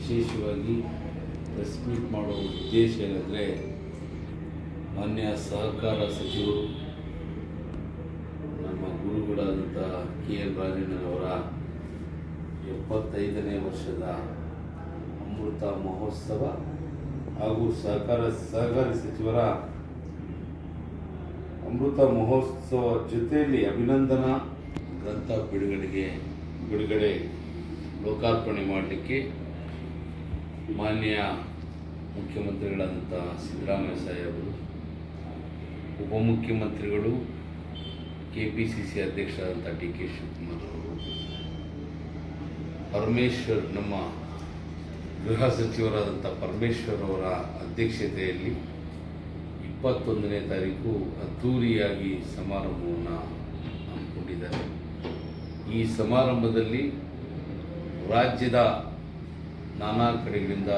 ವಿಶೇಷವಾಗಿ press meet ಮಾಡೋ ಉದ್ದೇಶ ಏನಂದರೆ, ಮಾನ್ಯ ಸಹಕಾರ ಸಚಿವರು ನಮ್ಮ ಗುರುಗಳಾದಂಥ KN ರಾಜಣ್ಣನವರ 75ನೇ ವರ್ಷದ ಅಮೃತ ಮಹೋತ್ಸವ ಹಾಗೂ ಸಹಕಾರಿ ಸಚಿವರ ಅಮೃತ ಮಹೋತ್ಸವ ಜೊತೆಯಲ್ಲಿ ಅಭಿನಂದನಾ ಗ್ರಂಥ ಬಿಡುಗಡೆ ಲೋಕಾರ್ಪಣೆ ಮಾಡಲಿಕ್ಕೆ ಮಾನ್ಯ ಮುಖ್ಯಮಂತ್ರಿಗಳಾದಂಥ ಸಿದ್ದರಾಮಯ್ಯ ಸಾಹೇಬರು, ಉಪಮುಖ್ಯಮಂತ್ರಿಗಳು, KPCC ಅಧ್ಯಕ್ಷರಾದಂಥ DK ಶಿವಕುಮಾರ್ ಅವರು, ಪರಮೇಶ್ವರ್ ನಮ್ಮ ಗೃಹ ಸಚಿವರಾದಂಥ ಪರಮೇಶ್ವರ್ ಅವರ ಅಧ್ಯಕ್ಷತೆಯಲ್ಲಿ 21ನೇ ತಾರೀಕು ಅದ್ಧೂರಿಯಾಗಿ ಸಮಾರಂಭವನ್ನು ಹಮ್ಮಿಕೊಂಡಿದ್ದಾರೆ. ಈ ಸಮಾರಂಭದಲ್ಲಿ ರಾಜ್ಯದ ನಾನಾ ಕಡೆಗಳಿಂದ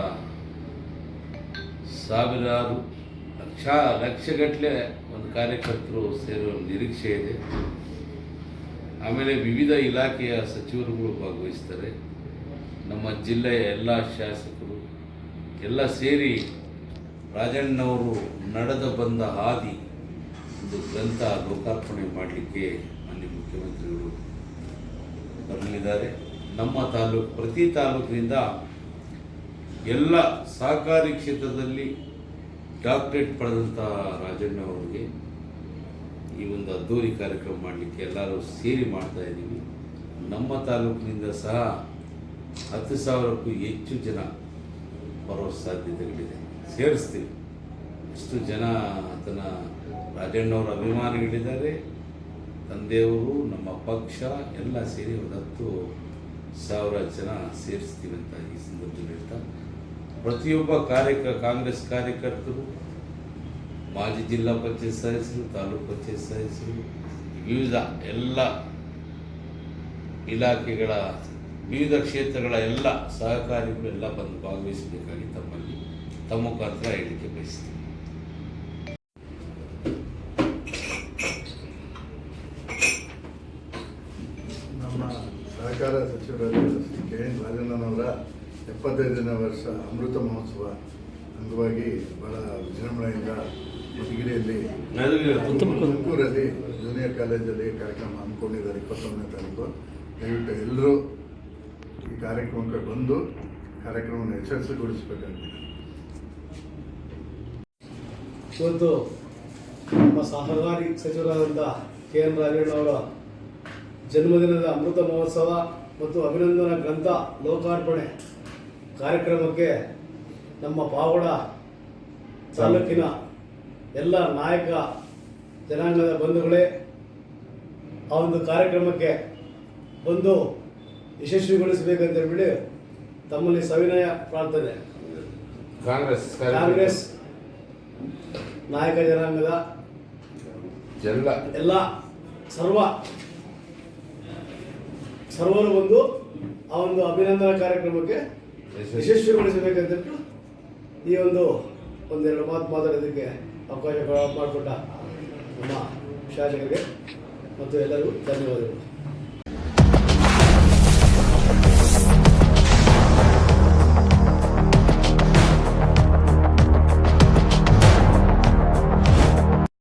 ಸಾವಿರಾರು ಲಕ್ಷಗಟ್ಟಲೆ ಒಂದು ಕಾರ್ಯಕರ್ತರು ಸೇರುವ ನಿರೀಕ್ಷೆ ಇದೆ. ಆಮೇಲೆ ವಿವಿಧ ಇಲಾಖೆಯ ಸಚಿವರುಗಳು ಭಾಗವಹಿಸ್ತಾರೆ. ನಮ್ಮ ಜಿಲ್ಲೆಯ ಎಲ್ಲ ಶಾಸಕರು ಎಲ್ಲ ಸೇರಿ ರಾಜಣ್ಣವರು ನಡೆದು ಬಂದ ಹಾದಿ ಒಂದು ಗ್ರಂಥ ಲೋಕಾರ್ಪಣೆ ಮಾಡಲಿಕ್ಕೆ ಮಾನ್ಯ ಮುಖ್ಯಮಂತ್ರಿಗಳು ಬರಲಿದ್ದಾರೆ. ನಮ್ಮ ಪ್ರತಿ ತಾಲೂಕಿನಿಂದ ಎಲ್ಲ ಸಹಕಾರಿ ಕ್ಷೇತ್ರದಲ್ಲಿ ಡಾಕ್ಟರೇಟ್ ಪಡೆದಂಥ ರಾಜಣ್ಣವರಿಗೆ ಈ ಒಂದು ಅದ್ದೂರಿ ಕಾರ್ಯಕ್ರಮ ಮಾಡಲಿಕ್ಕೆ ಎಲ್ಲರೂ ಸೇರಿ ಮಾಡ್ತಾ ಇದ್ದೀವಿ. ನಮ್ಮ ತಾಲೂಕಿನಿಂದ ಸಹ 10,000ಕ್ಕೂ ಹೆಚ್ಚು ಜನ ಬರೋ ಸಾಧ್ಯತೆಗಳಿದೆ. ಸೇರಿಸ್ತೀವಿ. ಎಷ್ಟು ಜನ ರಾಜಣ್ಣವರ ಅಭಿಮಾನಿಗಳಿದ್ದಾರೆ, ತಂದೆಯವರು, ನಮ್ಮ ಪಕ್ಷ ಎಲ್ಲ ಸೇರಿ ಒಂದು 10,000 ಜನ ಸೇರಿಸ್ತೀವಿ ಅಂತ ಈ ಸಂದರ್ಭದಲ್ಲಿ ಹೇಳ್ತಾ, ಪ್ರತಿಯೊಬ್ಬ ಕಾಂಗ್ರೆಸ್ ಕಾರ್ಯಕರ್ತರು, ಮಾಜಿ ಜಿಲ್ಲಾ ಪಂಚಾಯತ್ ಸದಸ್ಯರು, ತಾಲೂಕು ಪಂಚಾಯತ್ ಸದಸ್ಯರು, ವಿವಿಧ ಎಲ್ಲ ಇಲಾಖೆಗಳ ವಿವಿಧ ಕ್ಷೇತ್ರಗಳ ಎಲ್ಲ ಸಹಕಾರಿಗಳೆಲ್ಲ ಬಂದು ಭಾಗವಹಿಸಬೇಕಾಗಿ ತಮ್ಮ ಮುಖಾಂತರ ಹೇಳಲಿಕ್ಕೆ ಬಯಸ್ತೀವಿ. ನಮ್ಮ ಸಹಕಾರ ಸಚಿವರಾದ KN ರಾಜಣ್ಣನವರ 75ನೇ ವರ್ಷ ಅಮೃತ ಮಹೋತ್ಸವ ಅಂಗವಾಗಿ ಬಹಳ ವಿಜೃಂಭಣೆಯಿಂದ ಮಧುಗಿರಿಯಲ್ಲಿ ತುಮಕೂರಲ್ಲಿ ಜೂನಿಯರ್ ಕಾಲೇಜಲ್ಲಿ ಕಾರ್ಯಕ್ರಮ ಹಮ್ಮಿಕೊಂಡಿದ್ದಾರೆ. 21ನೇ ತಾರೀಕು. ದಯವಿಟ್ಟು ಎಲ್ಲರೂ ಈ ಕಾರ್ಯಕ್ರಮಕ್ಕೆ ಬಂದು ಕಾರ್ಯಕ್ರಮವನ್ನು ಯಶಸ್ವಿಗೊಳಿಸಬೇಕಾಗಿದೆ. ಇವತ್ತು ನಮ್ಮ ಸಹಕಾರಿ ಸಚಿವರಾದಂಥ KN ರಾಜಣ್ಣವರ ಜನ್ಮದಿನದ ಅಮೃತ ಮಹೋತ್ಸವ ಮತ್ತು ಅಭಿನಂದನಾ ಗ್ರಂಥ ಲೋಕಾರ್ಪಣೆ ಕಾರ್ಯಕ್ರಮಕ್ಕೆ ನಮ್ಮ ಪಾವಗಡ ತಾಲೂಕಿನ ಎಲ್ಲ ನಾಯಕ ಜನಾಂಗದ ಬಂಧುಗಳೇ ಆ ಒಂದು ಕಾರ್ಯಕ್ರಮಕ್ಕೆ ಬಂದು ಯಶಸ್ವಿಗೊಳಿಸಬೇಕಂತ ಹೇಳ್ಬಿಡಿ ತಮ್ಮಲ್ಲಿ ಸವಿನಯ ಪ್ರಾರ್ಥನೆ. ಕಾಂಗ್ರೆಸ್ ನಾಯಕ ಜನಾಂಗದ ಎಲ್ಲ ಸರ್ವರು ಬಂದು ಆ ಒಂದು ಅಭಿನಂದನಾ ಕಾರ್ಯಕ್ರಮಕ್ಕೆ ಯಶಸ್ವಿಗೊಳಿಸಬೇಕಂತ ಈ ಒಂದೆರಡು ಮಾತು ಮಾತಾಡೋದಕ್ಕೆ ಅವಕಾಶ ಮಾಡಿಕೊಟ್ಟ ನಮ್ಮ ಶಾಸಕರಿಗೆ ಮತ್ತು ಎಲ್ಲರಿಗೂ ಧನ್ಯವಾದಗಳು.